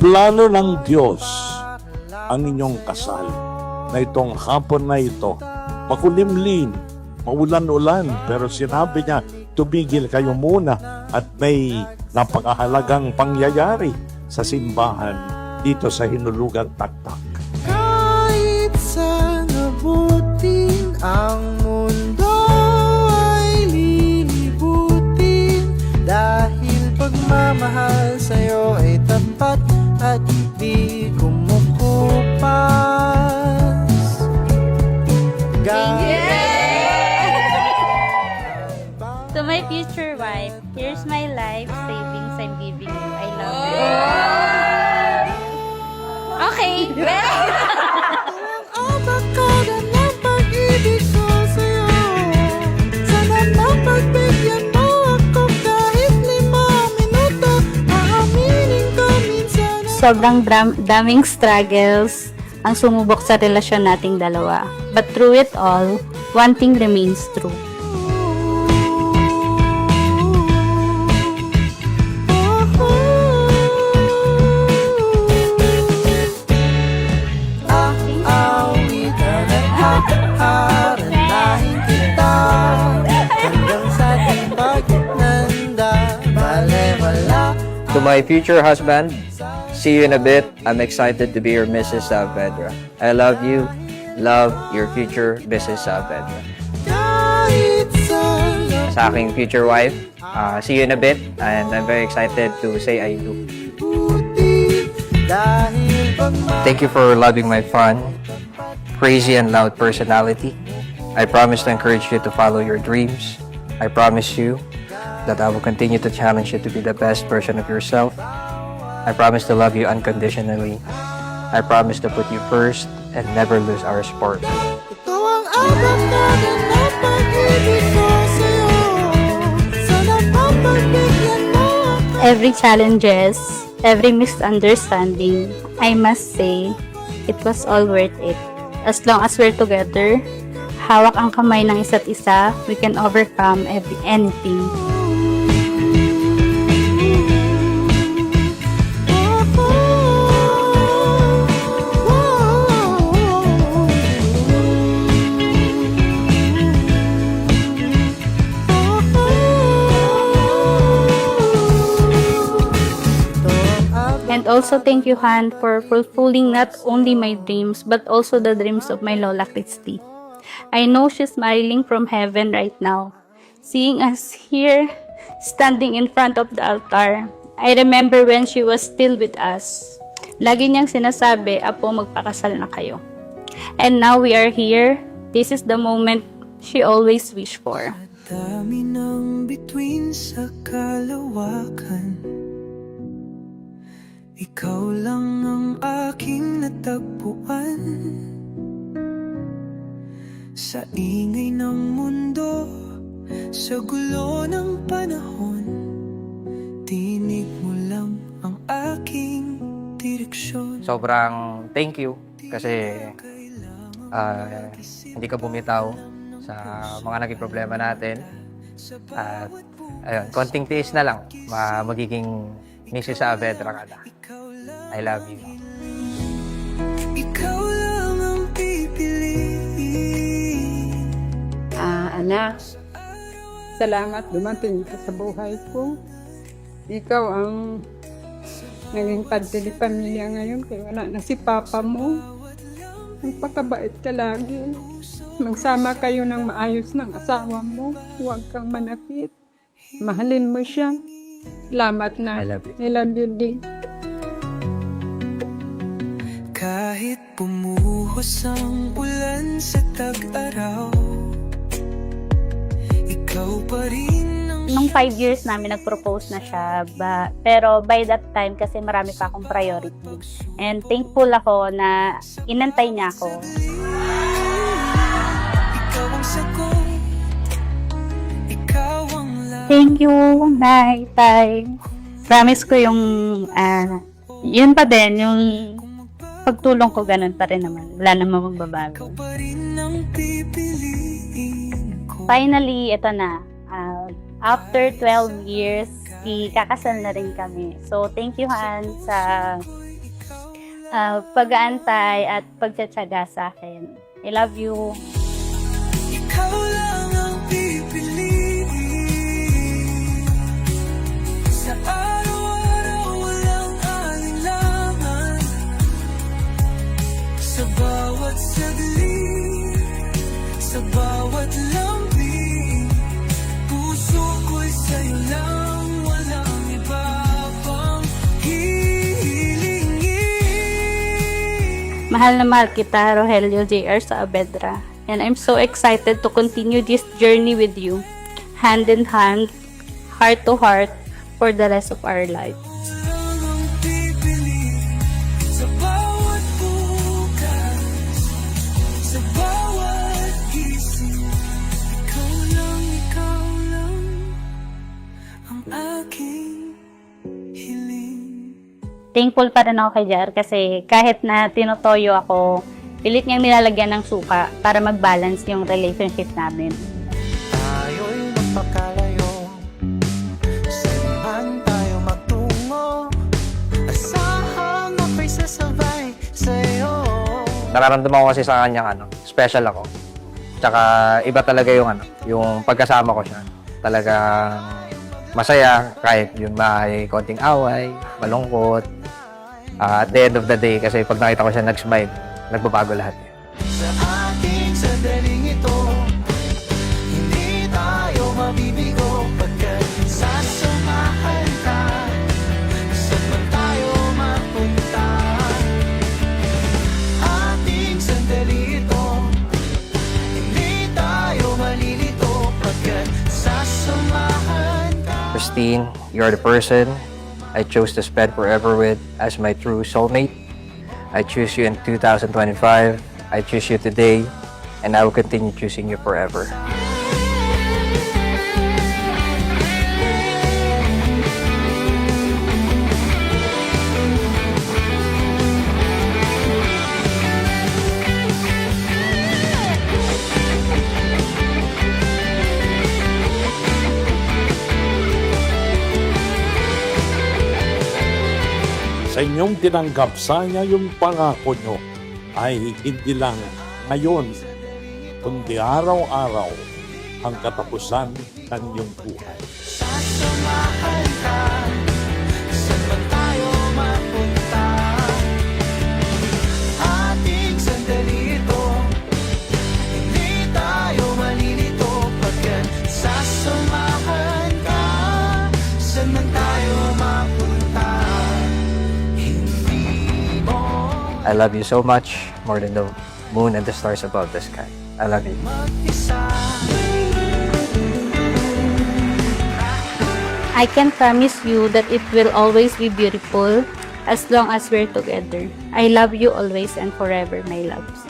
Plano ng Diyos ang inyong kasal na itong hapon na ito. Makulimlim, maulan-ulan, pero sinabi niya, tumigil kayo muna at may napakahalagang pangyayari sa simbahan dito sa Hinulugang Taktak. Kahit sa nabutin ang mundo ay lilibutin, dahil pagmamahal sa'yo ay tapat at di kumukupas. To my future wife, here's my life savings I'm giving you. I love you. Okay. Abakada ng pag-ibig ko sa'yo, sana mapagbigyan mo ako kahit 5 minuto. Aaminin ko minsan na Sobrang daming struggles ang sumubok sa relasyon nating dalawa. But through it all, one thing remains true. aawitan at haharanahin kita hanggang sa timpagnanda, balewala. To my future husband, see you in a bit. I'm excited to be your Mrs. Saavedra. I love you. Love your future Mrs. Saavedra. Kahit sa Sa aking future wife, see you in a bit. And I'm very excited to say I do. nabuti, dahil Thank you for loving my fun, crazy and loud personality. I promise to encourage you to follow your dreams. I promise you that I will continue to challenge you to be the best version of yourself. I promise to love you unconditionally. I promise to put you first and never lose our sport. ito ang abakada ng pag-ibig ko sa'yo, sana mapagbigyan mo ako. Every challenges, every misunderstanding, I must say, it was all worth it. As long as we're together, hawak ang kamay ng isa't isa, we can overcome anything. And also thank you, Han, for fulfilling not only my dreams, but also the dreams of my Lola Christy. I know she's smiling from heaven right now, seeing us here, standing in front of the altar. I remember when she was still with us. Lagi niyang sinasabi, Apo, magpakasal na kayo. And now we are here. This is the moment she always wished for. Dami ng bituin sa kalawakan, ikaw lang ang aking natagpuan. Sa ingay ng mundo, sa gulo ng panahon, tinig mo lang ang aking direksyon. Sobrang thank you kasi hindi ka bumitaw sa mga naging problema natin. At ayun, konting tiis na lang, magiging Mrs. Saavedra ka na. I love you. Ikaw lang ang pipiliin. Anak, salamat dumating ka sa buhay ko. Ikaw ang naging padre ni pamilya ngayon kaya wala na si papa mo. Magpakabait ka lagi. Magsama kayo ng maayos ng asawa mo. Huwag kang manakit. Mahalin mo siya. Salamat na. I love you. I love you din. Kahit bumuhos ang ulan sa tag-araw, ikaw pa rin ang Nung 5 years namin nag-propose na siya, pero by that time kasi marami pa akong priority. And thankful ako na inantay niya ako. ikaw ang sagot, ikaw ang lahat. Thank you, Nay, Tay. Promise ko yung, yun pa din, yung pagtulong ko ganun pa rin naman. Wala namang magbabago. Pa rin ang pipiliin ko. Finally, ito na. After 12 years, ikakasal na rin kami. So, thank you, Han, sa pag-aantay at pagtsatsaga sa akin. I love you. Ikaw lang ang pipiliin. Sa araw-araw walang alinlangan. Sa bawat saglit, sa bawat lambing, puso ko'y sa'yo lang, walang iba pang hihilingin. Mahal na mahal kita, Rogelio J.R. Saavedra. And I'm so excited to continue this journey with you, hand in hand, heart to heart, for the rest of our life. Lang ang pipiliin sa bawat bukas, sa bawat gising. Ikaw lang ang aking hiling. Thankful pa rin ako kay JR kasi kahit na tinutoyo ako, pilit niyang nilalagyan ng suka para mag-balance yung relationship namin. Tayo'y magpakalayo, saan man tayo magtungo, asahang ako'y sasabay sa'yo. Nararamdaman ko kasi sa kanya special ako. Tsaka iba talaga yung pagkasama ko siya. Talagang masaya kahit yung may konting away, malungkot. At the end of the day, kasi pag nakita ko siya nag-smile, nagbabago lahat. Sa ating sandaling ito, hindi tayo mabibigo pagkat sasamahan ka. Saan man tayo mapunta, ating sandali ito, hindi tayo malilito pagkat sasamahan ka. Christine, you're the person I chose to spend forever with as my true soulmate. I choose you in 2025. I choose you today, and I will continue choosing you forever. Sa inyong tinanggap sana yung pangako nyo ay hindi lang ngayon, kundi araw-araw ang katapusan ng iyong buhay. Sasamahan ka, saan man tayo mapunta, ating sandali ito, hindi tayo malilito pagkat sasamahan ka, saan man tayo mapunta, hindi mo I love you so much, more than the moon and the stars above the sky. I love you. mag-isa. I can promise you that it will always be beautiful as long as we're together. I love you always and forever, my loves.